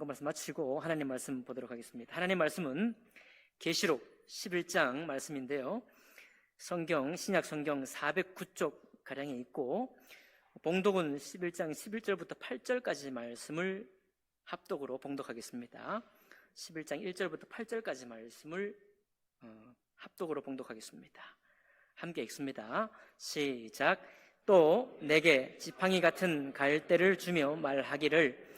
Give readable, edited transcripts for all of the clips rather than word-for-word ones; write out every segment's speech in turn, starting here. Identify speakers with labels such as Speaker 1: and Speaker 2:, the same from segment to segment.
Speaker 1: 말씀 마치고 하나님 말씀 보도록 하겠습니다. 하나님 말씀은 계시록 11장 말씀인데요, 신약 성경 409쪽 가량에 있고, 봉독은 11장 11절부터 8절까지 말씀을 합독으로 봉독하겠습니다. 11장 1절부터 8절까지 말씀을 합독으로 봉독하겠습니다. 함께 읽습니다. 시작. 또 내게 지팡이 같은 갈대를 주며 말하기를,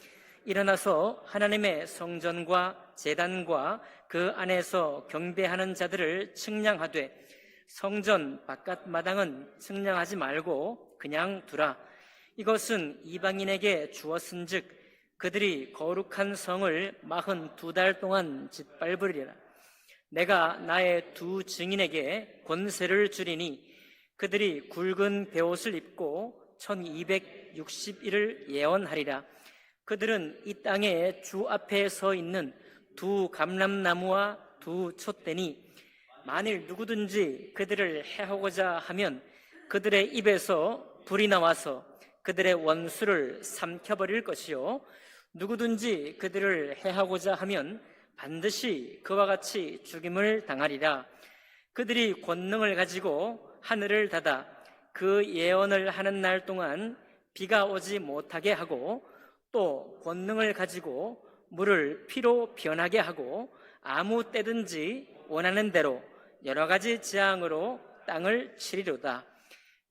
Speaker 1: 일어나서 하나님의 성전과 제단과 그 안에서 경배하는 자들을 측량하되 성전 바깥 마당은 측량하지 말고 그냥 두라. 이것은 이방인에게 주었은즉 그들이 거룩한 성을 42달 동안 짓밟으리라. 내가 나의 두 증인에게 권세를 주리니 그들이 굵은 베옷을 입고 1260일을 예언하리라. 그들은 이 땅의 주 앞에 서 있는 두 감람나무와 두 촛대니 만일 누구든지 그들을 해하고자 하면 그들의 입에서 불이 나와서 그들의 원수를 삼켜버릴 것이요, 누구든지 그들을 해하고자 하면 반드시 그와 같이 죽임을 당하리라. 그들이 권능을 가지고 하늘을 닫아 그 예언을 하는 날 동안 비가 오지 못하게 하고, 또 권능을 가지고 물을 피로 변하게 하고 아무 때든지 원하는 대로 여러 가지 재앙으로 땅을 치리로다.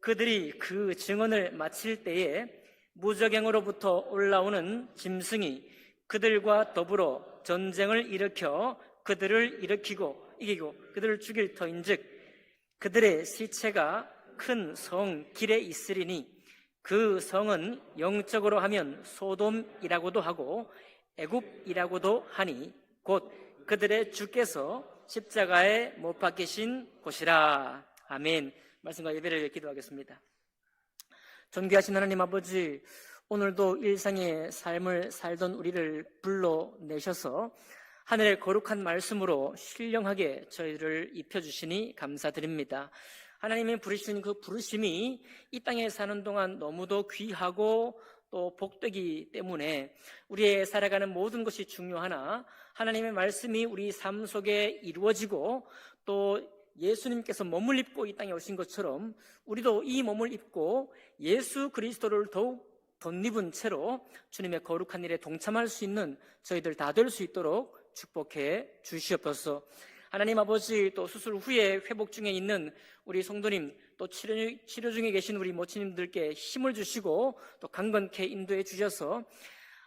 Speaker 1: 그들이 그 증언을 마칠 때에 무저갱으로부터 올라오는 짐승이 그들과 더불어 전쟁을 일으켜 그들을 이기고 그들을 죽일 터인즉 그들의 시체가 큰 성 길에 있으리니 그 성은 영적으로 하면 소돔이라고도 하고 애굽이라고도 하니 곧 그들의 주께서 십자가에 못 박히신 곳이라. 아멘. 말씀과 예배를 기도하겠습니다. 존귀하신 하나님 아버지, 오늘도 일상의 삶을 살던 우리를 불러내셔서 하늘의 거룩한 말씀으로 신령하게 저희를 입혀주시니 감사드립니다. 하나님이 부르신 그 부르심이 이 땅에 사는 동안 너무도 귀하고 또 복되기 때문에 우리의 살아가는 모든 것이 중요하나 하나님의 말씀이 우리 삶 속에 이루어지고 또 예수님께서 몸을 입고 이 땅에 오신 것처럼 우리도 이 몸을 입고 예수 그리스도를 더욱 덧입은 채로 주님의 거룩한 일에 동참할 수 있는 저희들 다 될 수 있도록 축복해 주시옵소서. 하나님 아버지, 또 수술 후에 회복 중에 있는 우리 성도님, 또 치료 중에 계신 우리 모친님들께 힘을 주시고 또 강건케 인도해 주셔서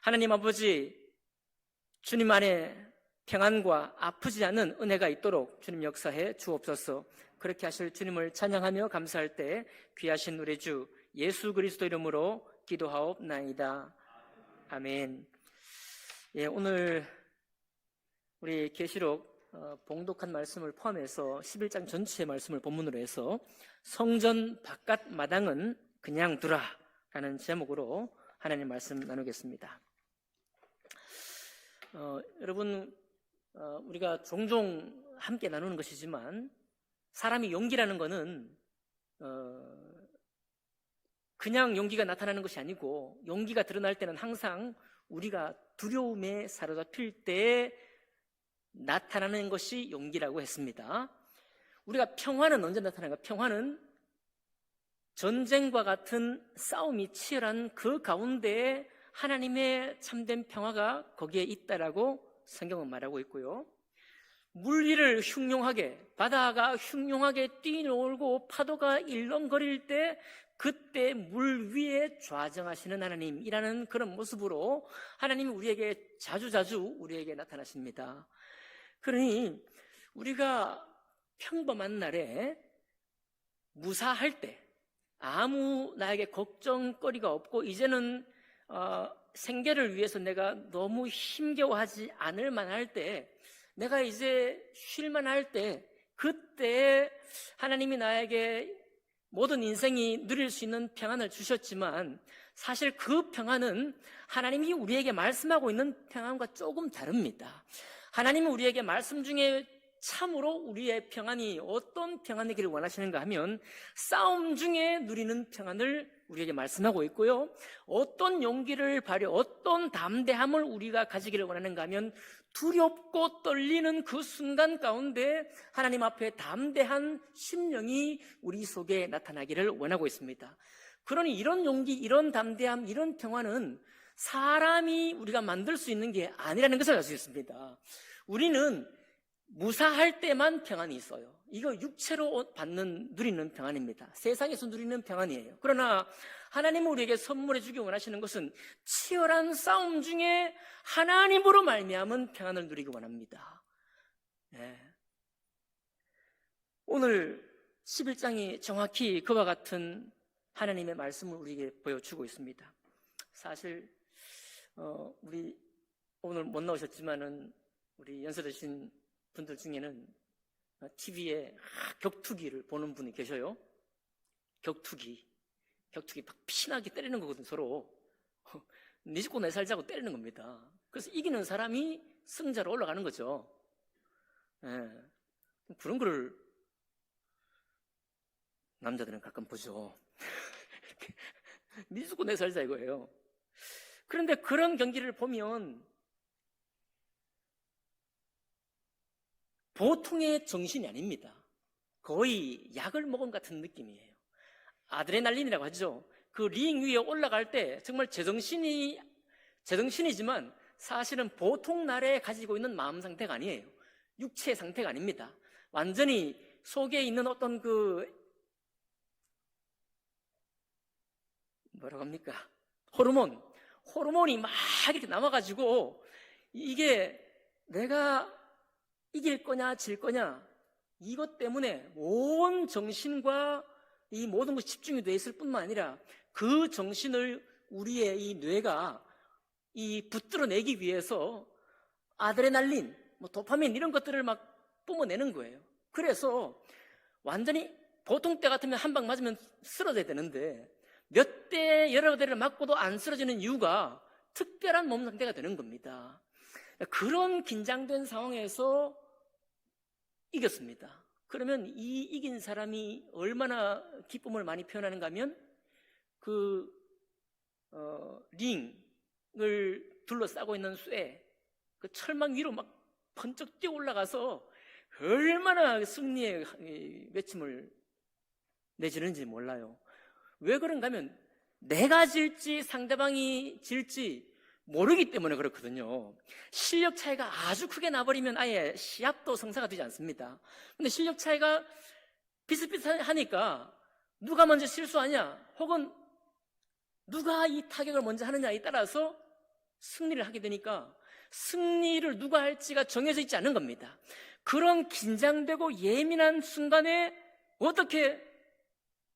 Speaker 1: 하나님 아버지, 주님 안에 평안과 아프지 않은 은혜가 있도록 주님 역사해 주옵소서. 그렇게 하실 주님을 찬양하며 감사할 때 귀하신 우리 주 예수 그리스도 이름으로 기도하옵나이다. 아멘. 예, 오늘 우리 계시록 봉독한 말씀을 포함해서 11장 전체의 말씀을 본문으로 해서 성전 바깥 마당은 그냥 두라 라는 제목으로 하나님 말씀 나누겠습니다. 여러분, 우리가 종종 함께 나누는 것이지만 사람이 용기라는 것은 그냥 용기가 나타나는 것이 아니고 용기가 드러날 때는 항상 우리가 두려움에 사로잡힐 때 나타나는 것이 용기라고 했습니다. 우리가 평화는 언제 나타나는가? 평화는 전쟁과 같은 싸움이 치열한 그 가운데에 하나님의 참된 평화가 거기에 있다라고 성경은 말하고 있고요. 물 위를 바다가 흉용하게 뛰놀고 파도가 일렁거릴 때 그때 물 위에 좌정하시는 하나님이라는 그런 모습으로 하나님이 우리에게 자주 우리에게 나타나십니다. 그러니 우리가 평범한 날에 무사할 때 아무 나에게 걱정거리가 없고 이제는 생계를 위해서 내가 너무 힘겨워하지 않을 만할 때, 내가 이제 쉴 만할 때, 그때 하나님이 나에게 모든 인생이 누릴 수 있는 평안을 주셨지만 사실 그 평안은 하나님이 우리에게 말씀하고 있는 평안과 조금 다릅니다. 하나님은 우리에게 말씀 중에 참으로 우리의 평안이 어떤 평안이기를 원하시는가 하면 싸움 중에 누리는 평안을 우리에게 말씀하고 있고요. 어떤 용기를 발휘, 어떤 담대함을 우리가 가지기를 원하는가 하면 두렵고 떨리는 그 순간 가운데 하나님 앞에 담대한 심령이 우리 속에 나타나기를 원하고 있습니다. 그러니 이런 용기, 이런 담대함, 이런 평안은 사람이 우리가 만들 수 있는 게 아니라는 것을 알 수 있습니다. 우리는 무사할 때만 평안이 있어요. 이거 육체로 누리는 평안입니다. 세상에서 누리는 평안이에요. 그러나 하나님은 우리에게 선물해 주기 원하시는 것은 치열한 싸움 중에 하나님으로 말미암은 평안을 누리기 원합니다. 네. 오늘 11장이 정확히 그와 같은 하나님의 말씀을 우리에게 보여주고 있습니다. 사실 우리 오늘 못 나오셨지만은 우리 연세드신 분들 중에는 TV에 격투기를 보는 분이 계셔요. 격투기 막 피나게 때리는 거거든. 서로 네 죽고 내 살자고 때리는 겁니다. 그래서 이기는 사람이 승자로 올라가는 거죠. 예. 그런 거를 남자들은 가끔 보죠. 네 죽고 내 살자 이거예요. 그런데 그런 경기를 보면 보통의 정신이 아닙니다. 거의 약을 먹은 같은 느낌이에요. 아드레날린이라고 하죠. 그 링 위에 올라갈 때 정말 제정신이지만 사실은 보통 날에 가지고 있는 마음 상태가 아니에요. 육체 상태가 아닙니다. 완전히 속에 있는 어떤 뭐라고 합니까? 호르몬이 막 이렇게 남아가지고 이게 내가 이길 거냐 질 거냐 이것 때문에 온 정신과 이 모든 것이 집중이 돼 있을 뿐만 아니라 그 정신을 우리의 이 뇌가 붙들어내기 위해서 아드레날린, 도파민 이런 것들을 막 뿜어내는 거예요. 그래서 완전히 보통 때 같으면 한 방 맞으면 쓰러져야 되는데 몇 대 여러 대를 맞고도 안 쓰러지는 이유가 특별한 몸 상태가 되는 겁니다. 그런 긴장된 상황에서 이겼습니다. 그러면 이 이긴 사람이 얼마나 기쁨을 많이 표현하는가 하면 링을 둘러싸고 있는 쇠, 그 철망 위로 막 번쩍 뛰어 올라가서 얼마나 승리의 외침을 내지는지 몰라요. 왜 그런가 하면 내가 질지 상대방이 질지 모르기 때문에 그렇거든요. 실력 차이가 아주 크게 나버리면 아예 시합도 성사가 되지 않습니다. 근데 실력 차이가 비슷비슷하니까 누가 먼저 실수하냐 혹은 누가 이 타격을 먼저 하느냐에 따라서 승리를 하게 되니까 승리를 누가 할지가 정해져 있지 않은 겁니다. 그런 긴장되고 예민한 순간에 어떻게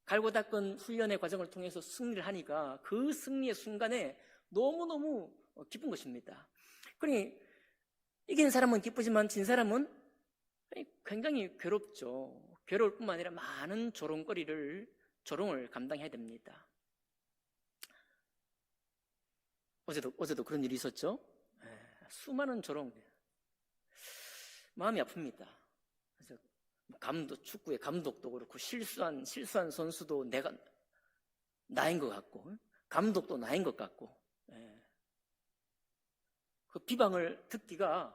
Speaker 1: 갈고 닦은 훈련의 과정을 통해서 승리를 하니까 그 승리의 순간에 너무너무 기쁜 것입니다. 그러니 이긴 사람은 기쁘지만 진 사람은 굉장히 괴롭죠. 괴로울 뿐만 아니라 많은 조롱을 감당해야 됩니다. 어제도 그런 일이 있었죠. 수많은 조롱, 마음이 아픕니다. 그래서 축구의 감독도 그렇고 실수한 선수도 나인 것 같고 감독도 나인 것 같고 그 비방을 듣기가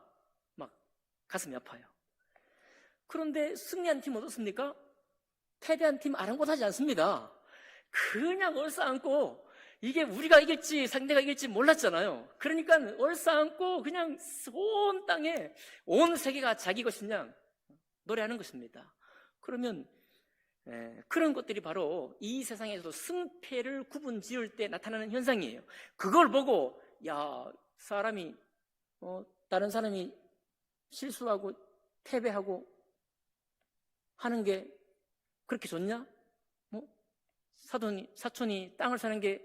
Speaker 1: 막 가슴이 아파요. 그런데 승리한 팀 어떻습니까? 패배한 팀 아랑곳하지 않습니다. 그냥 얼싸안고 이게 우리가 이길지 상대가 이길지 몰랐잖아요. 그러니까 얼싸안고 그냥 온 땅에 온 세계가 자기 것이냐 노래하는 것입니다. 그러면 그런 것들이 바로 이 세상에서도 승패를 구분 지을 때 나타나는 현상이에요. 그걸 보고 사람이 다른 사람이 실수하고 패배하고 하는 게 그렇게 좋냐? 사촌이 땅을 사는 게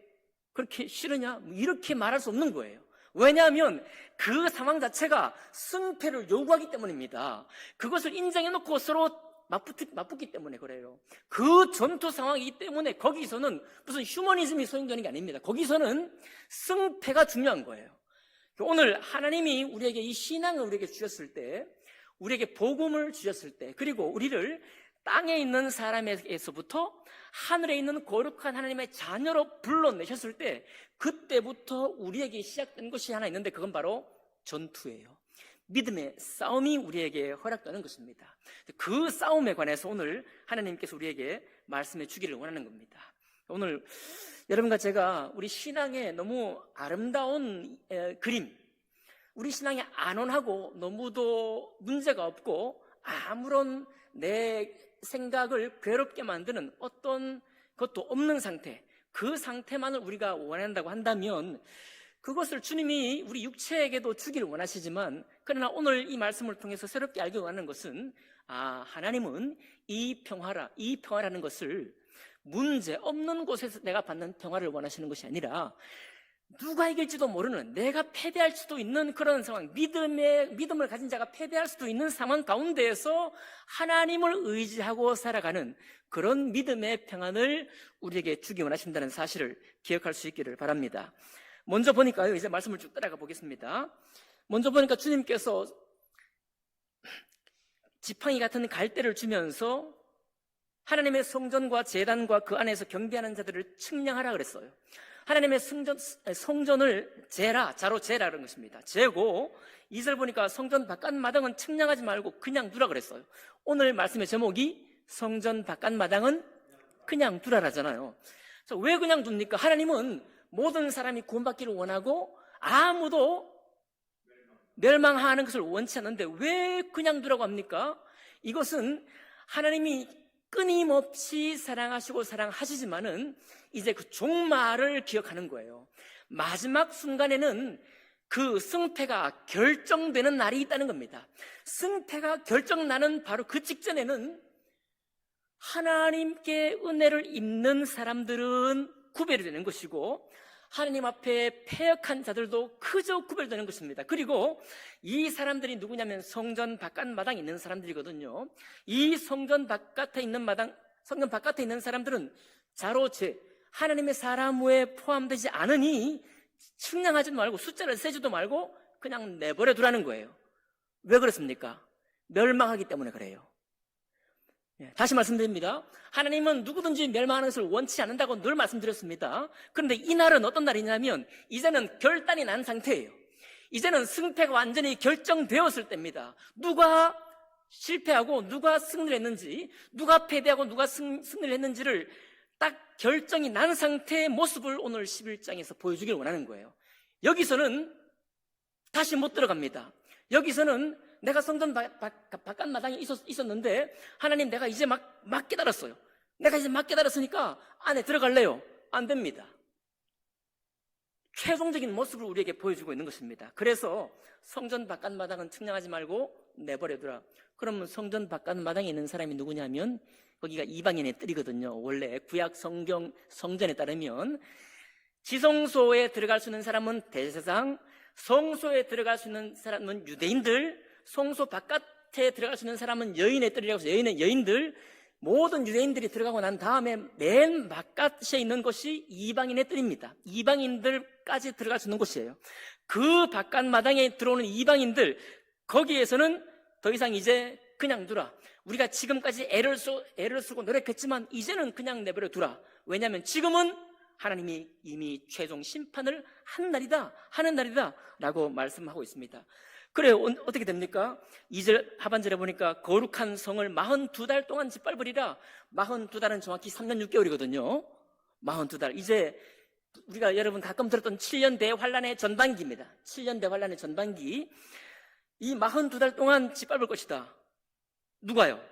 Speaker 1: 그렇게 싫으냐? 이렇게 말할 수 없는 거예요. 왜냐하면 그 상황 자체가 승패를 요구하기 때문입니다. 그것을 인정해놓고 서로 맞붙기 때문에 그래요. 그 전투 상황이기 때문에 거기서는 무슨 휴머니즘이 소용되는 게 아닙니다. 거기서는 승패가 중요한 거예요. 오늘 하나님이 우리에게 이 신앙을 우리에게 주셨을 때 우리에게 복음을 주셨을 때, 그리고 우리를 땅에 있는 사람에게서부터 하늘에 있는 거룩한 하나님의 자녀로 불러내셨을 때, 그때부터 우리에게 시작된 것이 하나 있는데, 그건 바로 전투예요. 믿음의 싸움이 우리에게 허락되는 것입니다. 그 싸움에 관해서 오늘 하나님께서 우리에게 말씀해 주기를 원하는 겁니다. 오늘 여러분과 제가 우리 신앙의 너무 아름다운 그림, 우리 신앙이 안온하고 너무도 문제가 없고 아무런 내 생각을 괴롭게 만드는 어떤 것도 없는 상태, 그 상태만을 우리가 원한다고 한다면 그것을 주님이 우리 육체에게도 주기를 원하시지만, 그러나 오늘 이 말씀을 통해서 새롭게 알기 원하는 것은 하나님은 이 평화라는 것을 문제 없는 곳에서 내가 받는 평화를 원하시는 것이 아니라 누가 이길지도 모르는, 내가 패배할 수도 있는 그런 상황, 믿음을 가진 자가 패배할 수도 있는 상황 가운데에서 하나님을 의지하고 살아가는 그런 믿음의 평안을 우리에게 주기 원하신다는 사실을 기억할 수 있기를 바랍니다. 먼저 보니까요, 이제 말씀을 쭉 따라가 보겠습니다. 먼저 보니까 주님께서 지팡이 같은 갈대를 주면서 하나님의 성전과 제단과 그 안에서 경배하는 자들을 측량하라 그랬어요. 하나님의 성전을 자로 재라는 것입니다. 재고 2절 보니까 성전 바깥마당은 측량하지 말고 그냥 두라 그랬어요. 오늘 말씀의 제목이 성전 바깥마당은 그냥 두라라잖아요. 왜 그냥 둡니까? 하나님은 모든 사람이 구원받기를 원하고 아무도 멸망하는 것을 원치 않는데 왜 그냥 두라고 합니까? 이것은 하나님이 끊임없이 사랑하시고 사랑하시지만은 이제 그 종말을 기억하는 거예요. 마지막 순간에는 그 승패가 결정되는 날이 있다는 겁니다. 승패가 결정나는 바로 그 직전에는 하나님께 은혜를 입는 사람들은 구별이 되는 것이고, 하나님 앞에 패역한 자들도 그저 구별되는 것입니다. 그리고 이 사람들이 누구냐면 성전 바깥마당에 있는 사람들이거든요. 이 성전 바깥에 있는 사람들은 자로제, 하나님의 사람 외에 포함되지 않으니 측량하지도 말고 숫자를 세지도 말고 그냥 내버려 두라는 거예요. 왜 그렇습니까? 멸망하기 때문에 그래요. 다시 말씀드립니다. 하나님은 누구든지 멸망하는 것을 원치 않는다고 늘 말씀드렸습니다. 그런데 이 날은 어떤 날이냐면 이제는 결단이 난 상태예요. 이제는 승패가 완전히 결정되었을 때입니다. 누가 실패하고 누가 승리를 했는지, 누가 패배하고 누가 승리를 했는지를 딱 결정이 난 상태의 모습을 오늘 11장에서 보여주길 원하는 거예요. 여기서는 다시 못 들어갑니다. 여기서는 내가 성전 바깥마당에 있었는데 하나님, 내가 이제 막 깨달았어요. 내가 이제 막 깨달았으니까 안에 들어갈래요. 안 됩니다. 최종적인 모습을 우리에게 보여주고 있는 것입니다. 그래서 성전 바깥마당은 측량하지 말고 내버려두라. 그러면 성전 바깥마당에 있는 사람이 누구냐면 거기가 이방인의 뜰이거든요. 원래 구약 성경 성전에 따르면 지성소에 들어갈 수 있는 사람은 대제사장, 성소에 들어갈 수 있는 사람은 유대인들, 성소 바깥에 들어갈 수 있는 사람은 여인의 뜰이라고 해서 여인들, 모든 유대인들이 들어가고 난 다음에 맨 바깥에 있는 것이 이방인의 뜰입니다. 이방인들까지 들어갈 수 있는 곳이에요. 그 바깥 마당에 들어오는 이방인들, 거기에서는 더 이상 이제 그냥 두라. 우리가 지금까지 애를 쓰고 노력했지만 이제는 그냥 내버려 두라. 왜냐하면 지금은 하나님이 이미 최종 심판을 하는 날이다 라고 말씀하고 있습니다. 그래, 어떻게 됩니까? 2절 하반절에 보니까 거룩한 성을 42달 동안 짓밟으리라. 42달은 정확히 3년 6개월이거든요 42달. 이제 우리가 여러분 가끔 들었던 7년 대환란의 전반기입니다. 7년 대환란의 전반기. 이 42달 동안 짓밟을 것이다. 누가요?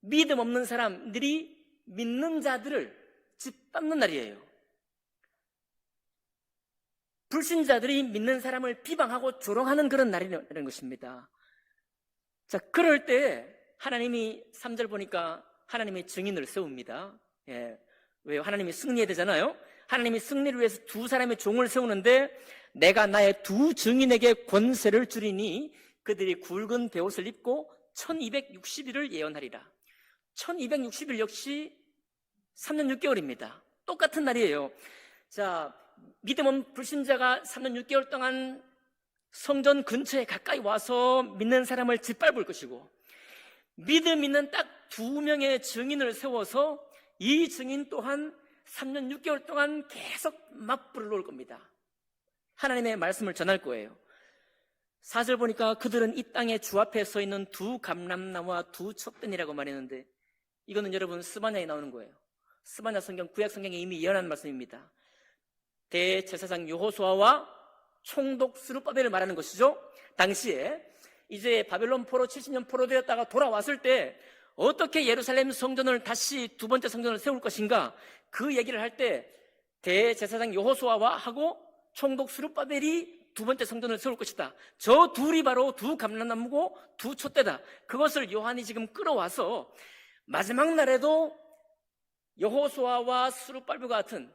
Speaker 1: 믿음 없는 사람들이 믿는 자들을 짓밟는 날이에요. 불신자들이 믿는 사람을 비방하고 조롱하는 그런 날이라는 것입니다. 자, 그럴 때 하나님이 3절 보니까 하나님의 증인을 세웁니다. 왜요? 하나님이 승리해야 되잖아요. 하나님이 승리를 위해서 두 사람의 종을 세우는데 내가 나의 두 증인에게 권세를 주리니 그들이 굵은 베옷을 입고 1260일을 예언하리라. 1260일 역시 3년 6개월입니다. 똑같은 날이에요. 자, 믿음 없는 불신자가 3년 6개월 동안 성전 근처에 가까이 와서 믿는 사람을 짓밟을 것이고, 믿음 있는 딱 2명의 증인을 세워서 이 증인 또한 3년 6개월 동안 계속 맞불을 놓을 겁니다. 하나님의 말씀을 전할 거예요. 4절 보니까 그들은 이 땅에 주 앞에 서 있는 2 감람나무와 2 촛대니라고 말했는데, 이거는 여러분 스바냐에 나오는 거예요. 스바냐 성경, 구약 성경에 이미 예언한 말씀입니다. 대제사장 여호수아와 총독 스룹바벨을 말하는 것이죠. 당시에 이제 바벨론 포로 70년 포로되었다가 돌아왔을 때 어떻게 예루살렘 성전을 다시 2번째 성전을 세울 것인가, 그 얘기를 할 때 대제사장 여호수아와 하고 총독 스룹바벨이 2번째 성전을 세울 것이다. 저 둘이 바로 2 감람나무고 2 촛대다. 그것을 요한이 지금 끌어와서 마지막 날에도 여호수아와 스룹바벨과 같은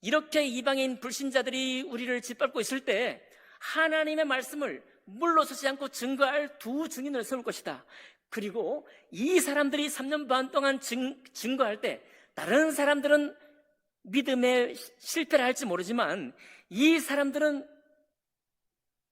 Speaker 1: 이렇게 이방인 불신자들이 우리를 짓밟고 있을 때 하나님의 말씀을 물러서지 않고 증거할 2 증인을 세울 것이다. 그리고 이 사람들이 3년 반 동안 증거할 때 다른 사람들은 믿음에 실패를 할지 모르지만 이 사람들은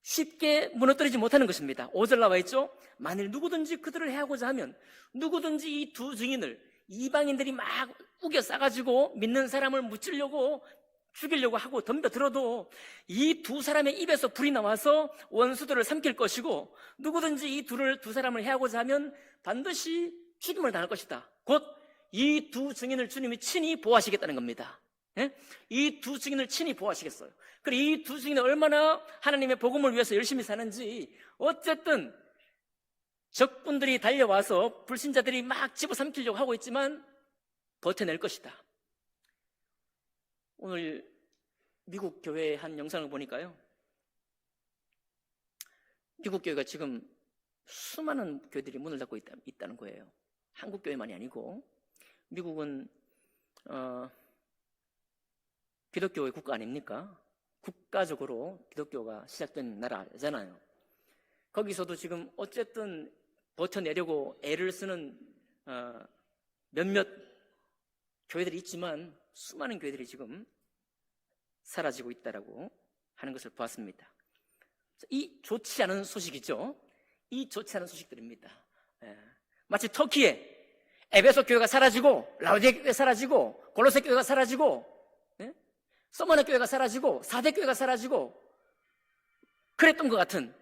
Speaker 1: 쉽게 무너뜨리지 못하는 것입니다. 5절 나와 있죠. 만일 누구든지 그들을 해하고자 하면, 누구든지 이 2 증인을 이방인들이 막 우겨 싸가지고 믿는 사람을 무찌려고 죽이려고 하고 덤벼들어도 이 2 사람의 입에서 불이 나와서 원수들을 삼킬 것이고, 누구든지 이 2 사람을 해하고자 하면 반드시 죽임을 당할 것이다. 곧 이 2 증인을 주님이 친히 보호하시겠다는 겁니다. 예? 이 2 증인을 친히 보호하시겠어요. 그리고 이 2 증인이 얼마나 하나님의 복음을 위해서 열심히 사는지, 어쨌든 적군들이 달려와서 불신자들이 막 집어삼키려고 하고 있지만 버텨낼 것이다. 오늘 미국 교회의 한 영상을 보니까요, 미국 교회가 지금 수많은 교회들이 문을 닫고 있다는 거예요. 한국 교회만이 아니고. 미국은 기독교의 국가 아닙니까? 국가적으로 기독교가 시작된 나라잖아요. 거기서도 지금 어쨌든 버텨내려고 애를 쓰는 몇몇 교회들이 있지만 수많은 교회들이 지금 사라지고 있다라고 하는 것을 보았습니다. 이 좋지 않은 소식이죠. 이 좋지 않은 소식들입니다. 마치 터키에 에베소 교회가 사라지고, 라우디게 교회가 사라지고, 골로새 교회가 사라지고, 서머나 교회가 사라지고, 사대 교회가 사라지고, 그랬던 것 같은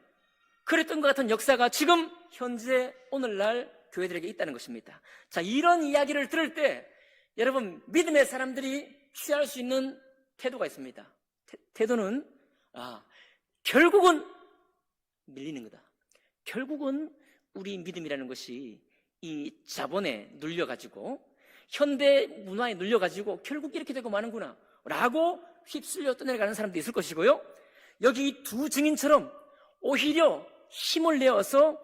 Speaker 1: 역사가 지금 현재 오늘날 교회들에게 있다는 것입니다. 자, 이런 이야기를 들을 때 여러분, 믿음의 사람들이 취할 수 있는 태도가 있습니다. 태도는 결국은 밀리는 거다. 결국은 우리 믿음이라는 것이 이 자본에 눌려가지고, 현대 문화에 눌려가지고 결국 이렇게 되고 마는구나 라고 휩쓸려 떠내려가는 사람도 있을 것이고요, 여기 이 2 증인처럼 오히려 힘을 내어서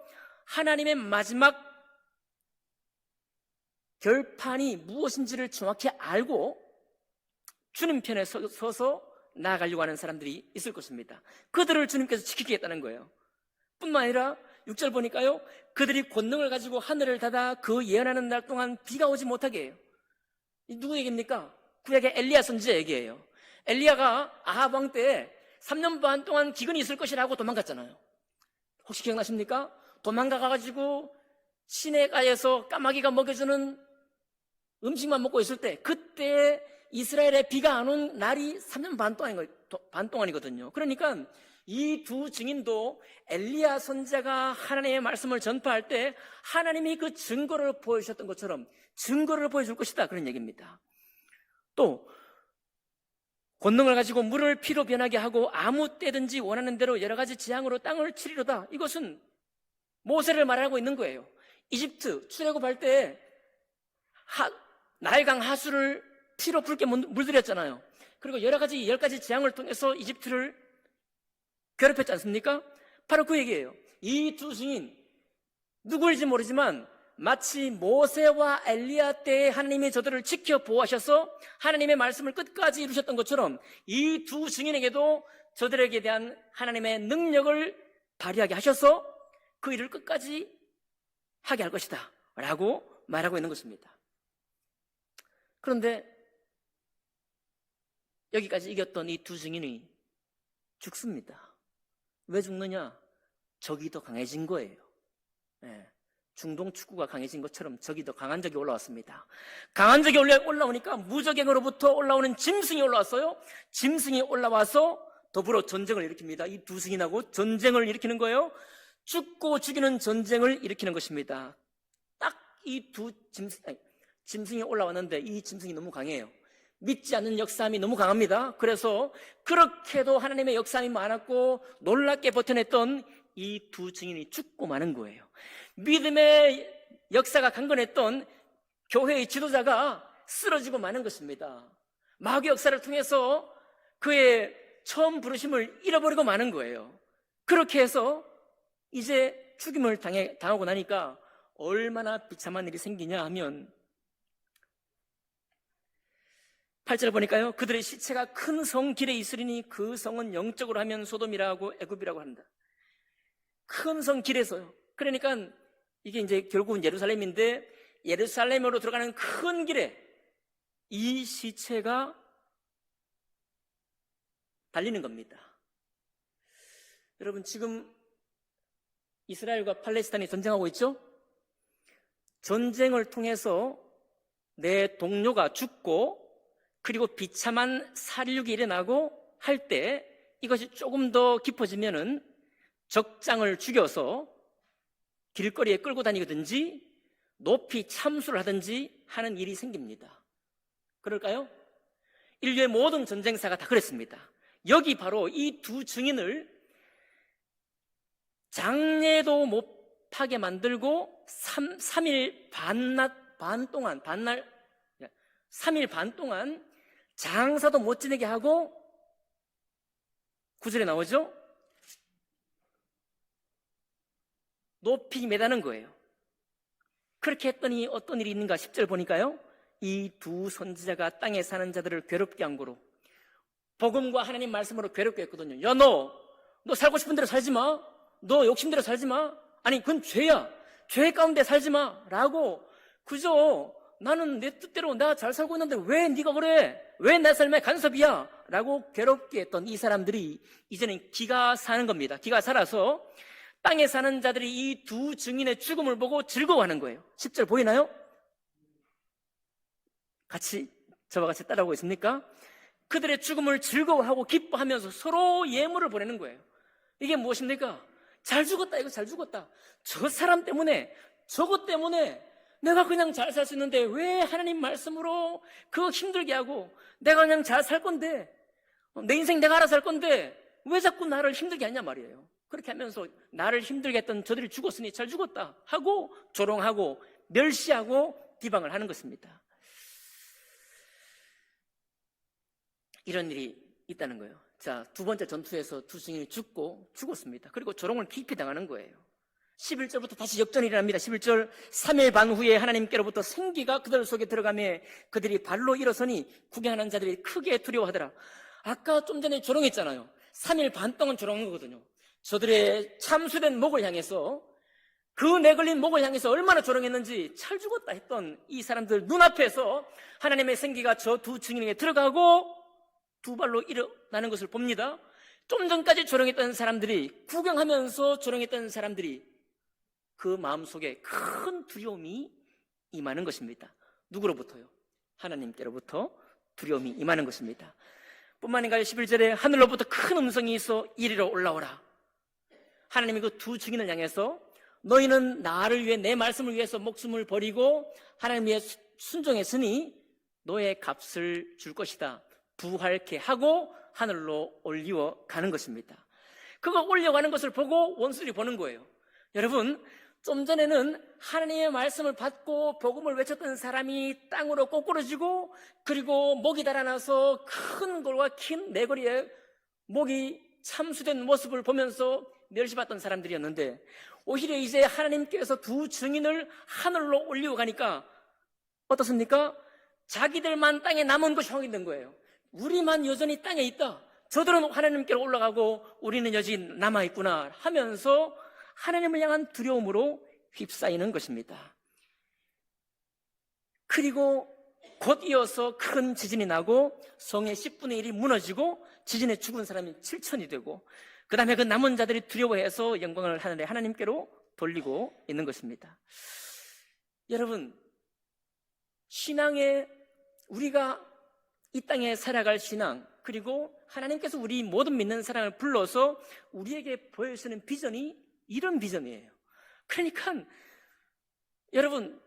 Speaker 1: 하나님의 마지막 결판이 무엇인지를 정확히 알고 주님 편에 서서 나아가려고 하는 사람들이 있을 것입니다. 그들을 주님께서 지키겠다는 거예요. 뿐만 아니라 6절 보니까요, 그들이 권능을 가지고 하늘을 닫아 그 예언하는 날 동안 비가 오지 못하게 해요. 누구 얘기입니까? 구약의 엘리야 선지자 얘기예요. 엘리야가 아합 왕 때 3년 반 동안 기근이 있을 것이라고 도망갔잖아요. 혹시 기억나십니까? 도망가가지고 시내가에서 까마귀가 먹여주는 음식만 먹고 있을 때, 그때 이스라엘에 비가 안 온 날이 3년 반 동안이거든요. 그러니까 이 2 증인도 엘리야 선지자가 하나님의 말씀을 전파할 때 하나님이 그 증거를 보여주셨던 것처럼 증거를 보여줄 것이다, 그런 얘기입니다. 또 권능을 가지고 물을 피로 변하게 하고 아무 때든지 원하는 대로 여러 가지 재앙으로 땅을 치리로다. 이것은 모세를 말하고 있는 거예요. 이집트 출애굽할 때 나일강 하수를 피로 붉게 물들였잖아요. 그리고 여러 가지 10가지 재앙을 통해서 이집트를 괴롭혔지 않습니까? 바로 그 얘기예요. 이 2 증인, 누구일지 모르지만 마치 모세와 엘리야 때에 하나님이 저들을 지켜 보호하셔서 하나님의 말씀을 끝까지 이루셨던 것처럼 이 2 증인에게도 저들에게 대한 하나님의 능력을 발휘하게 하셔서 그 일을 끝까지 하게 할 것이다 라고 말하고 있는 것입니다. 그런데 여기까지 이겼던 이 2 증인이 죽습니다. 왜 죽느냐? 적이 더 강해진 거예요. 예, 중동 축구가 강해진 것처럼 적이 더 강한 적이 올라왔습니다. 강한 적이 올라오니까 무적행으로부터 올라오는 짐승이 올라왔어요. 짐승이 올라와서 더불어 전쟁을 일으킵니다. 이 두 승인하고 전쟁을 일으키는 거예요. 죽고 죽이는 전쟁을 일으키는 것입니다. 딱 이 두 짐승이 올라왔는데 이 짐승이 너무 강해요. 믿지 않는 역사함이 너무 강합니다. 그래서 그렇게도 하나님의 역사함이 많았고 놀랍게 버텨냈던 이 두 증인이 죽고 마는 거예요. 믿음의 역사가 강건했던 교회의 지도자가 쓰러지고 마는 것입니다. 마귀 역사를 통해서 그의 처음 부르심을 잃어버리고 마는 거예요. 그렇게 해서 이제 죽임을 당하고 나니까 얼마나 비참한 일이 생기냐 하면 8절 보니까요, 그들의 시체가 큰 성 길에 있으리니 그 성은 영적으로 하면 소돔이라고 애굽이라고 한다. 큰 성 길에서요. 그러니까 이게 이제 결국은 예루살렘인데 예루살렘으로 들어가는 큰 길에 이 시체가 달리는 겁니다. 여러분, 지금 이스라엘과 팔레스타인이 전쟁하고 있죠? 전쟁을 통해서 내 동료가 죽고 그리고 비참한 살육이 일어나고 할 때 이것이 조금 더 깊어지면은 적장을 죽여서 길거리에 끌고 다니든지 높이 참수를 하든지 하는 일이 생깁니다. 그럴까요? 인류의 모든 전쟁사가 다 그랬습니다. 여기 바로 이 두 증인을 장례도 못하게 만들고 3일 반 동안 장사도 못 지내게 하고 9절에 나오죠? 높이 매다는 거예요. 그렇게 했더니 어떤 일이 있는가 10절 보니까요, 이 두 선지자가 땅에 사는 자들을 괴롭게 한 거로 복음과 하나님 말씀으로 괴롭게 했거든요. 야, 너 살고 싶은 대로 살지 마. 너 욕심대로 살지 마. 아니, 그건 죄야. 죄 가운데 살지 마. 라고 그저 나는 내 뜻대로 내가 잘 살고 있는데 왜 네가 그래? 왜 내 삶에 간섭이야? 라고 괴롭게 했던 이 사람들이 이제는 기가 사는 겁니다. 기가 살아서 땅에 사는 자들이 이 두 증인의 죽음을 보고 즐거워하는 거예요. 10절 보이나요? 저와 같이 따라오고 있습니까? 그들의 죽음을 즐거워하고 기뻐하면서 서로 예물을 보내는 거예요. 이게 무엇입니까? 잘 죽었다, 이거 잘 죽었다. 저 사람 때문에, 저것 때문에 내가 그냥 잘 살 수 있는데 왜 하나님 말씀으로 그거 힘들게 하고 내가 그냥 잘 살 건데, 내 인생 내가 알아서 살 건데 왜 자꾸 나를 힘들게 하냐 말이에요. 그렇게 하면서 나를 힘들게 했던 저들이 죽었으니 잘 죽었다 하고 조롱하고 멸시하고 비방을 하는 것입니다. 이런 일이 있다는 거예요. 자, 두 번째 전투에서 두 증인이 죽었습니다. 그리고 조롱을 깊이 당하는 거예요. 11절부터 다시 역전이 일어납니다. 11절 3일 반 후에 하나님께로부터 생기가 그들 속에 들어가며 그들이 발로 일어서니 구경하는 자들이 크게 두려워하더라. 아까 좀 전에 조롱했잖아요. 3일 반 동안 조롱한 거거든요. 저들의 참수된 목을 향해서, 그 내걸린 목을 향해서 얼마나 조롱했는지 잘 죽었다 했던 이 사람들 눈앞에서 하나님의 생기가 저 두 증인에게 들어가고 두 발로 일어나는 것을 봅니다. 좀 전까지 조롱했던 사람들이, 구경하면서 조롱했던 사람들이 그 마음속에 큰 두려움이 임하는 것입니다. 누구로부터요? 하나님께로부터 두려움이 임하는 것입니다. 뿐만 아니라 11절에 하늘로부터 큰 음성이 있어 이리로 올라오라. 하나님이 그 두 증인을 향해서 너희는 나를 위해, 내 말씀을 위해서 목숨을 버리고 하나님 위해 순종했으니 너의 값을 줄 것이다. 부활케 하고 하늘로 올리워 가는 것입니다. 그거 올려가는 것을 보고 원수들이 보는 거예요. 여러분, 좀 전에는 하나님의 말씀을 받고 복음을 외쳤던 사람이 땅으로 꼬꾸러지고 그리고 목이 달아나서 큰 돌과 긴 내거리에 목이 참수된 모습을 보면서 멸시받던 사람들이었는데, 오히려 이제 하나님께서 두 증인을 하늘로 올리고 가니까 어떻습니까? 자기들만 땅에 남은 것이 확인된 거예요. 우리만 여전히 땅에 있다. 저들은 하나님께로 올라가고 우리는 여전히 남아있구나 하면서 하나님을 향한 두려움으로 휩싸이는 것입니다. 그리고 곧 이어서 큰 지진이 나고 성의 10분의 1이 무너지고 지진에 죽은 사람이 7,000이 되고 그 다음에 그 남은 자들이 두려워해서 영광을 하늘의 하나님께로 돌리고 있는 것입니다. 여러분, 신앙에 우리가 이 땅에 살아갈 신앙, 그리고 하나님께서 우리 모든 믿는 사람을 불러서 우리에게 보여주시는 비전이 이런 비전이에요. 그러니까 여러분,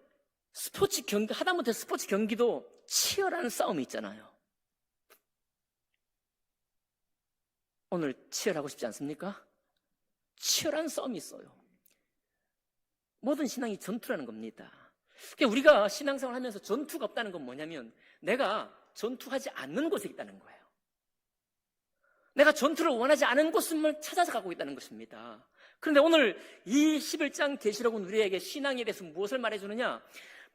Speaker 1: 스포츠 경기, 하다못해 스포츠 경기도 치열한 싸움이 있잖아요. 오늘 치열하고 싶지 않습니까? 치열한 싸움이 있어요. 모든 신앙이 전투라는 겁니다. 그러니까 우리가 신앙생활 하면서 전투가 없다는 건 뭐냐면 내가 전투하지 않는 곳에 있다는 거예요. 내가 전투를 원하지 않은 곳을 찾아서 가고 있다는 것입니다. 그런데 오늘 이 11장 계시록은 우리에게 신앙에 대해서 무엇을 말해주느냐?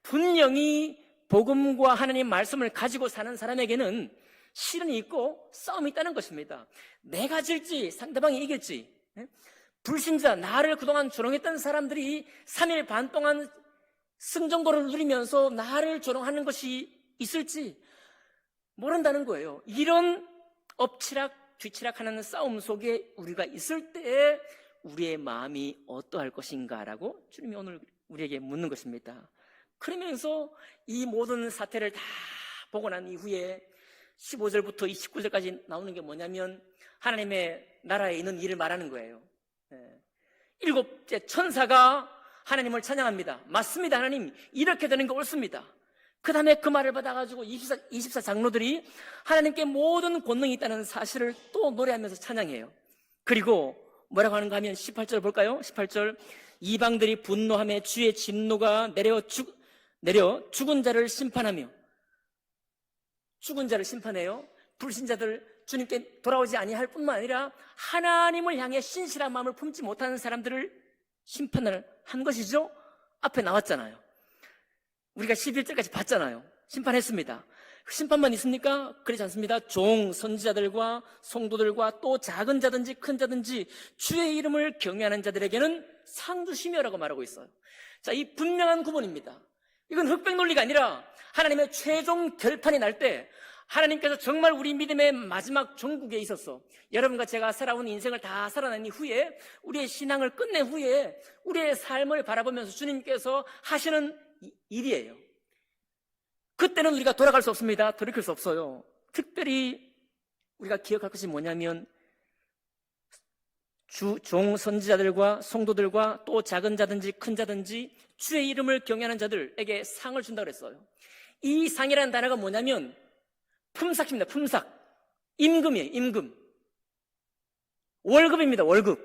Speaker 1: 분명히 복음과 하나님 말씀을 가지고 사는 사람에게는 시련이 있고 싸움이 있다는 것입니다. 내가 질지 상대방이 이길지, 불신자, 나를 그동안 조롱했던 사람들이 3일 반 동안 승전고를 누리면서 나를 조롱하는 것이 있을지 모른다는 거예요. 이런 엎치락 뒤치락하는 싸움 속에 우리가 있을 때에 우리의 마음이 어떠할 것인가라고 주님이 오늘 우리에게 묻는 것입니다. 그러면서 이 모든 사태를 다 보고 난 이후에 15절부터 29절까지 나오는 게 뭐냐면 하나님의 나라에 있는 일을 말하는 거예요. 7째 천사가 하나님을 찬양합니다. 맞습니다, 하나님. 이렇게 되는 게 옳습니다. 그 다음에 그 말을 받아가지고 24 장로들이 하나님께 모든 권능이 있다는 사실을 또 노래하면서 찬양해요. 그리고 뭐라고 하는가 하면 18절 볼까요? 18절 이방들이 분노하며 주의 진노가 내려 죽은 자를 심판하며, 죽은 자를 심판해요. 불신자들 주님께 돌아오지 아니할 뿐만 아니라 하나님을 향해 신실한 마음을 품지 못하는 사람들을 심판을 한 것이죠. 앞에 나왔잖아요. 우리가 11절까지 봤잖아요. 심판했습니다. 심판만 있습니까? 그렇지 않습니다. 종, 선지자들과 성도들과 또 작은 자든지 큰 자든지 주의 이름을 경외하는 자들에게는 상 주시며라고 말하고 있어요. 자, 이 분명한 구분입니다. 이건 흑백 논리가 아니라 하나님의 최종 결판이 날 때 하나님께서 정말 우리 믿음의 마지막 종국에 있어서 여러분과 제가 살아온 인생을 다 살아낸 후에 우리의 신앙을 끝낸 후에 우리의 삶을 바라보면서 주님께서 하시는 일이에요. 그때는 우리가 돌아갈 수 없습니다. 돌이킬 수 없어요. 특별히 우리가 기억할 것이 뭐냐면 종 선지자들과 성도들과 또 작은 자든지 큰 자든지 주의 이름을 경외하는 자들에게 상을 준다고 그랬어요. 이 상이라는 단어가 뭐냐면 품삯입니다. 품삯. 임금이에요. 임금. 월급입니다. 월급.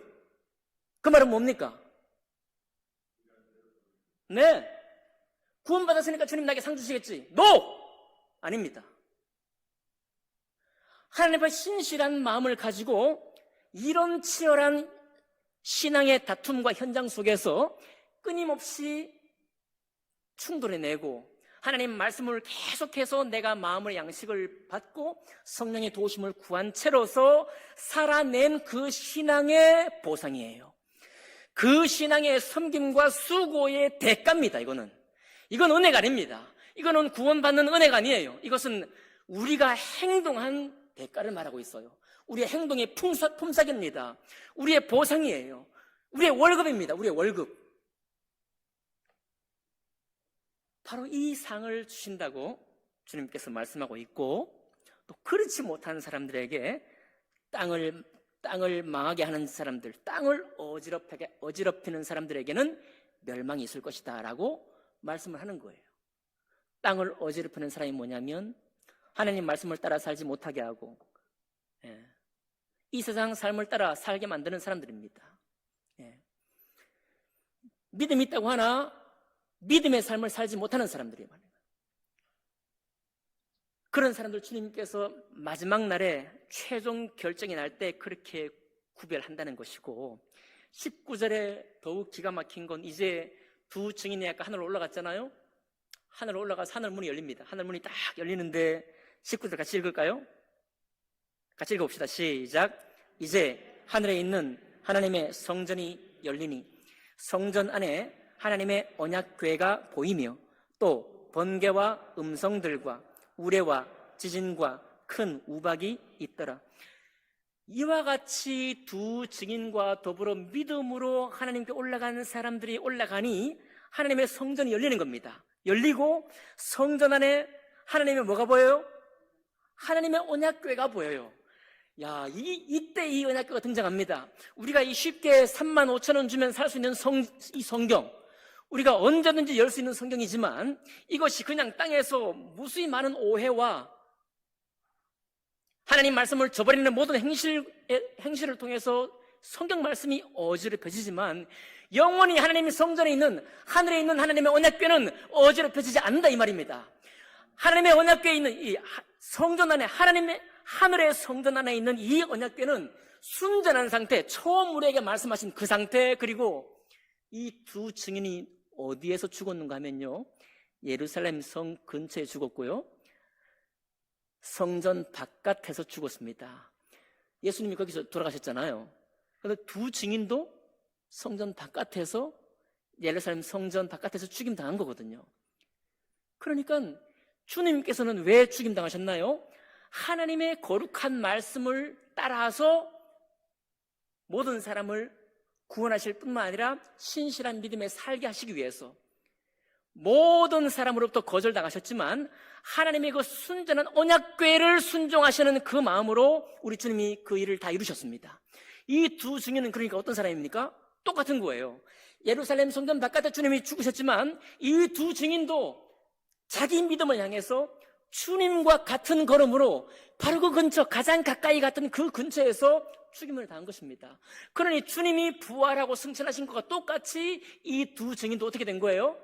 Speaker 1: 그 말은 뭡니까? 네. 구원받았으니까 주님 나에게 상 주시겠지. NO! 아닙니다. 하나님 앞에 신실한 마음을 가지고 이런 치열한 신앙의 다툼과 현장 속에서 끊임없이 충돌해내고 하나님 말씀을 계속해서 내가 마음의 양식을 받고 성령의 도우심을 구한 채로서 살아낸 그 신앙의 보상이에요. 그 신앙의 섬김과 수고의 대가입니다. 이건 은혜가 아닙니다. 이거는 구원받는 은혜가 아니에요. 이것은 우리가 행동한 대가를 말하고 있어요. 우리의 행동의 품삯입니다. 우리의 보상이에요. 우리의 월급입니다. 우리의 월급. 바로 이 상을 주신다고 주님께서 말씀하고 있고, 또 그렇지 못한 사람들에게 땅을 망하게 하는 사람들, 땅을 어지럽히는 사람들에게는 멸망이 있을 것이다 라고 말씀을 하는 거예요. 땅을 어지럽히는 사람이 뭐냐면 하나님 말씀을 따라 살지 못하게 하고 이 세상 삶을 따라 살게 만드는 사람들입니다. 믿음이 있다고 하나 믿음의 삶을 살지 못하는 사람들이에요. 그런 사람들 주님께서 마지막 날에 최종 결정이 날 때 그렇게 구별한다는 것이고, 19절에 더욱 기가 막힌 건 이제 두 증인이 아까 하늘로 올라갔잖아요. 하늘로 올라가서 하늘 문이 열립니다. 하늘 문이 딱 열리는데 19절 같이 읽을까요? 같이 읽어봅시다. 시작. 이제 하늘에 있는 하나님의 성전이 열리니 성전 안에 하나님의 언약궤가 보이며 또 번개와 음성들과 우레와 지진과 큰 우박이 있더라. 이와 같이 두 증인과 더불어 믿음으로 하나님께 올라간 사람들이 올라가니 하나님의 성전이 열리는 겁니다. 열리고 성전 안에 하나님의 뭐가 보여요? 하나님의 언약궤가 보여요. 이때 이 언약궤가 등장합니다. 우리가 이 쉽게 35,000원 주면 살 수 있는 이 성경, 우리가 언제든지 열 수 있는 성경이지만 이것이 그냥 땅에서 무수히 많은 오해와 하나님 말씀을 저버리는 모든 행실을 통해서 성경 말씀이 어지럽혀지지만 영원히 하나님의 성전에 있는, 하늘에 있는 하나님의 언약궤는 어지럽혀지지 않는다 이 말입니다. 하나님의 언약궤에 있는 이 성전 안에, 하나님의 하늘의 성전 안에 있는 이 언약궤는 순전한 상태, 처음 우리에게 말씀하신 그 상태, 그리고 이 두 증인이 어디에서 죽었는가 하면요, 예루살렘 성 근처에 죽었고요, 성전 바깥에서 죽었습니다. 예수님이 거기서 돌아가셨잖아요. 그런데 두 증인도 성전 바깥에서, 예루살렘 성전 바깥에서 죽임당한 거거든요. 그러니까 주님께서는 왜 죽임당하셨나요? 하나님의 거룩한 말씀을 따라서 모든 사람을 구원하실 뿐만 아니라 신실한 믿음에 살게 하시기 위해서 모든 사람으로부터 거절당하셨지만 하나님의 그 순전한 언약궤를 순종하시는 그 마음으로 우리 주님이 그 일을 다 이루셨습니다. 이 두 증인은 그러니까 어떤 사람입니까? 똑같은 거예요. 예루살렘 성전 바깥에 주님이 죽으셨지만 이 두 증인도 자기 믿음을 향해서 주님과 같은 걸음으로 바로 그 근처, 가장 가까이 갔던 그 근처에서 죽임을 당한 것입니다. 그러니 주님이 부활하고 승천하신 것과 똑같이 이 두 증인도 어떻게 된 거예요?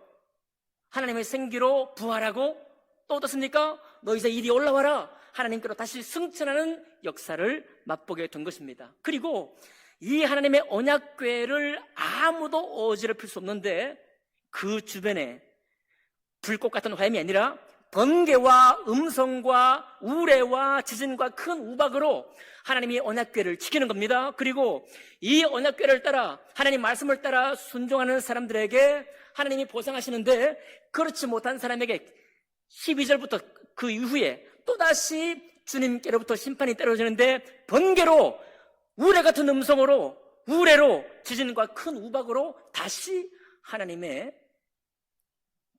Speaker 1: 하나님의 생기로 부활하고 또 어떻습니까? 너 이제 이리 올라와라, 하나님께로 다시 승천하는 역사를 맛보게 된 것입니다. 그리고 이 하나님의 언약궤를 아무도 어지럽힐 수 없는데 그 주변에 불꽃 같은 화염이 아니라 번개와 음성과 우레와 지진과 큰 우박으로 하나님이 언약궤를 지키는 겁니다. 그리고 이 언약궤를 따라, 하나님 말씀을 따라 순종하는 사람들에게 하나님이 보상하시는데, 그렇지 못한 사람에게 12절부터 그 이후에 또다시 주님께로부터 심판이 떨어지는데, 번개로, 우레 같은 음성으로, 우레로, 지진과 큰 우박으로 다시 하나님의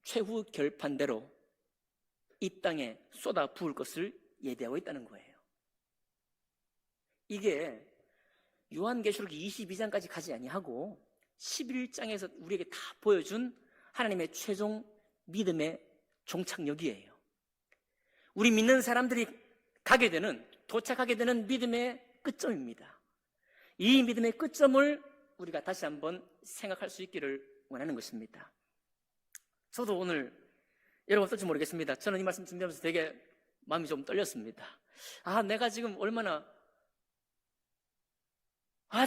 Speaker 1: 최후 결판대로 이 땅에 쏟아 부을 것을 예대하고 있다는 거예요. 이게 요한계시록 22장까지 가지 아니하고 11장에서 우리에게 다 보여준 하나님의 최종 믿음의 종착역이에요. 우리 믿는 사람들이 가게 되는, 도착하게 되는 믿음의 끝점입니다. 이 믿음의 끝점을 우리가 다시 한번 생각할 수 있기를 원하는 것입니다. 저도 오늘 여러분 어떨지 모르겠습니다. 저는 이 말씀 준비하면서 되게 마음이 좀 떨렸습니다. 내가 지금 얼마나,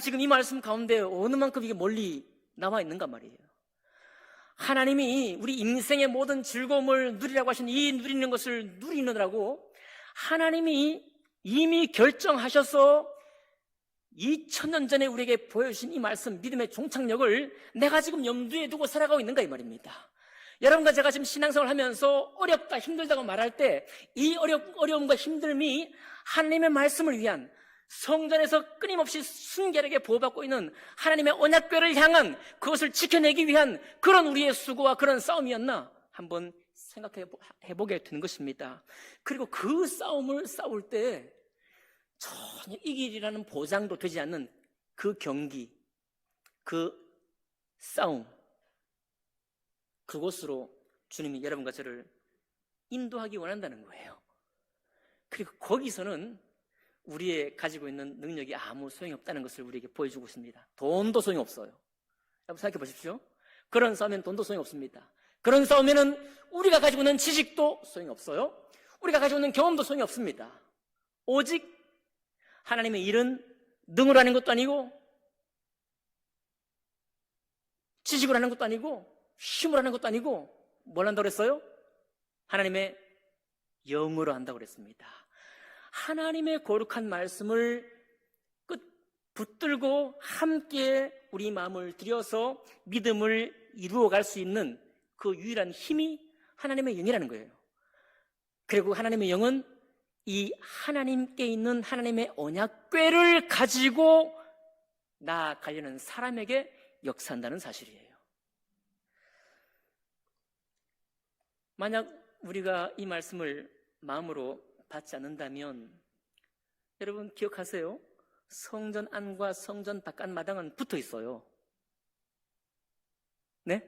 Speaker 1: 지금 이 말씀 가운데 어느 만큼 이게 멀리 나와 있는가 말이에요. 하나님이 우리 인생의 모든 즐거움을 누리라고 하신 이 누리는 것을 누리느라고 하나님이 이미 결정하셔서 2000년 전에 우리에게 보여주신 이 말씀, 믿음의 종착역을 내가 지금 염두에 두고 살아가고 있는가 이 말입니다. 여러분과 제가 지금 신앙생활을 하면서 어렵다, 힘들다고 말할 때 이 어려움과 힘듦이 하나님의 말씀을 위한, 성전에서 끊임없이 순결하게 보호받고 있는 하나님의 언약궤를 향한, 그것을 지켜내기 위한 그런 우리의 수고와 그런 싸움이었나 한번 생각해보게 되는 것입니다. 그리고 그 싸움을 싸울 때 전혀 이길이라는 보장도 되지 않는 그 경기, 그 싸움, 그곳으로 주님이 여러분과 저를 인도하기 원한다는 거예요. 그리고 거기서는 우리의 가지고 있는 능력이 아무 소용이 없다는 것을 우리에게 보여주고 있습니다. 돈도 소용이 없어요. 여러분 생각해 보십시오. 그런 싸움에는 돈도 소용이 없습니다. 그런 싸움에는 우리가 가지고 있는 지식도 소용이 없어요. 우리가 가지고 있는 경험도 소용이 없습니다. 오직 하나님의 일은 능으로 하는 것도 아니고 지식으로 하는 것도 아니고 힘으로 하는 것도 아니고 뭘 한다고 그랬어요? 하나님의 영으로 한다고 그랬습니다. 하나님의 거룩한 말씀을 붙들고 함께 우리 마음을 들여서 믿음을 이루어갈 수 있는 그 유일한 힘이 하나님의 영이라는 거예요. 그리고 하나님의 영은 이 하나님께 있는 하나님의 언약궤를 가지고 나아가려는 사람에게 역사한다는 사실이에요. 만약 우리가 이 말씀을 마음으로 받지 않는다면 여러분 기억하세요. 성전 안과 성전 바깥 마당은 붙어 있어요. 네?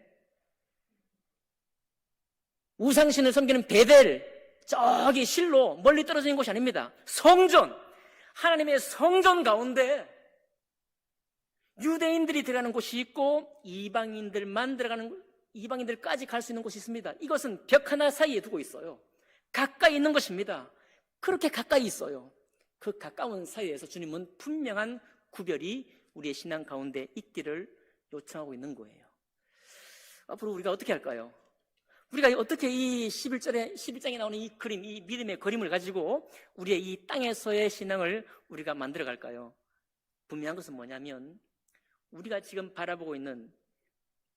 Speaker 1: 우상신을 섬기는 베델, 저기 실로 멀리 떨어져 있는 곳이 아닙니다. 성전, 하나님의 성전 가운데 유대인들이 들어가는 곳이 있고 이방인들만 들어가는, 이방인들까지 갈 수 있는 곳이 있습니다. 이것은 벽 하나 사이에 두고 있어요. 가까이 있는 것입니다. 그렇게 가까이 있어요. 그 가까운 사이에서 주님은 분명한 구별이 우리의 신앙 가운데 있기를 요청하고 있는 거예요. 앞으로 우리가 어떻게 할까요? 우리가 어떻게 이 11장에 나오는 이 그림, 이 믿음의 그림을 가지고 우리의 이 땅에서의 신앙을 우리가 만들어 갈까요? 분명한 것은 뭐냐면 우리가 지금 바라보고 있는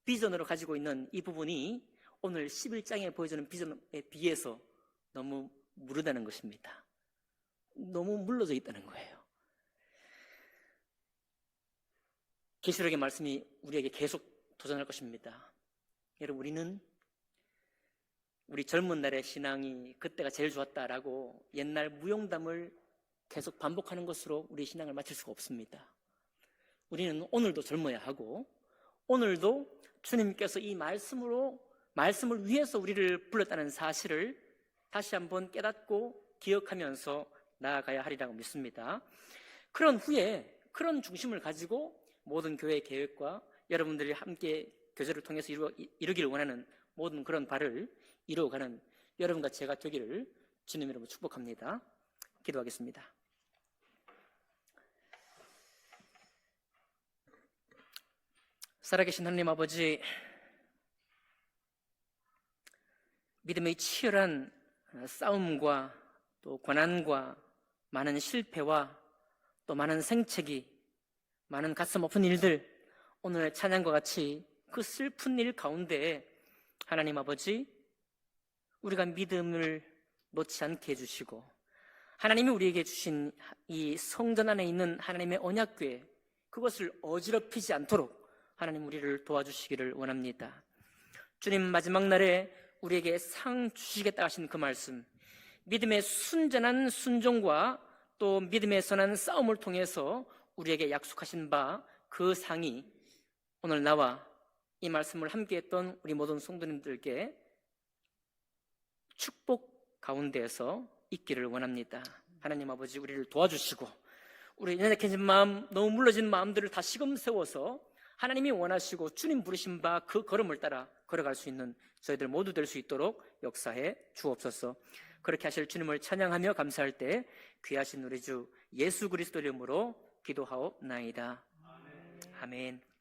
Speaker 1: 비전으로 가지고 있는 이 부분이 오늘 11장에 보여주는 비전에 비해서 너무 무르다는 것입니다. 너무 물러져 있다는 거예요. 계시록의 말씀이 우리에게 계속 도전할 것입니다. 여러분, 우리 젊은 날의 신앙이 그때가 제일 좋았다라고 옛날 무용담을 계속 반복하는 것으로 우리 신앙을 마칠 수가 없습니다. 우리는 오늘도 젊어야 하고 오늘도 주님께서 이 말씀을 위해서 우리를 불렀다는 사실을 다시 한번 깨닫고 기억하면서 나아가야 하리라고 믿습니다. 그런 후에 그런 중심을 가지고 모든 교회 계획과 여러분들이 함께 교제를 통해서 이루기를 원하는 모든 그런 바를 이루어가는 여러분과 제가 되기를 주님 이름으로 축복합니다. 기도하겠습니다. 살아계신 하나님 아버지, 믿음의 치열한 싸움과 또 고난과 많은 실패와 또 많은 생채기, 많은 가슴 아픈 일들, 오늘 찬양과 같이 그 슬픈 일 가운데 하나님 아버지, 우리가 믿음을 놓지 않게 해주시고 하나님이 우리에게 주신 이 성전 안에 있는 하나님의 언약궤, 그것을 어지럽히지 않도록 하나님 우리를 도와주시기를 원합니다. 주님, 마지막 날에 우리에게 상 주시겠다 하신 그 말씀, 믿음의 순전한 순종과 또 믿음의 선한 싸움을 통해서 우리에게 약속하신 바 그 상이 오늘 나와 이 말씀을 함께했던 우리 모든 성도님들께 축복 가운데에서 있기를 원합니다. 하나님 아버지, 우리를 도와주시고 우리 연약해진 마음, 너무 물러진 마음들을 다시금 세워서 하나님이 원하시고 주님 부르신 바 그 걸음을 따라 걸어갈 수 있는 저희들 모두 될 수 있도록 역사해 주옵소서. 그렇게 하실 주님을 찬양하며 감사할 때 귀하신 우리 주 예수 그리스도 이름으로 기도하옵나이다. 아멘.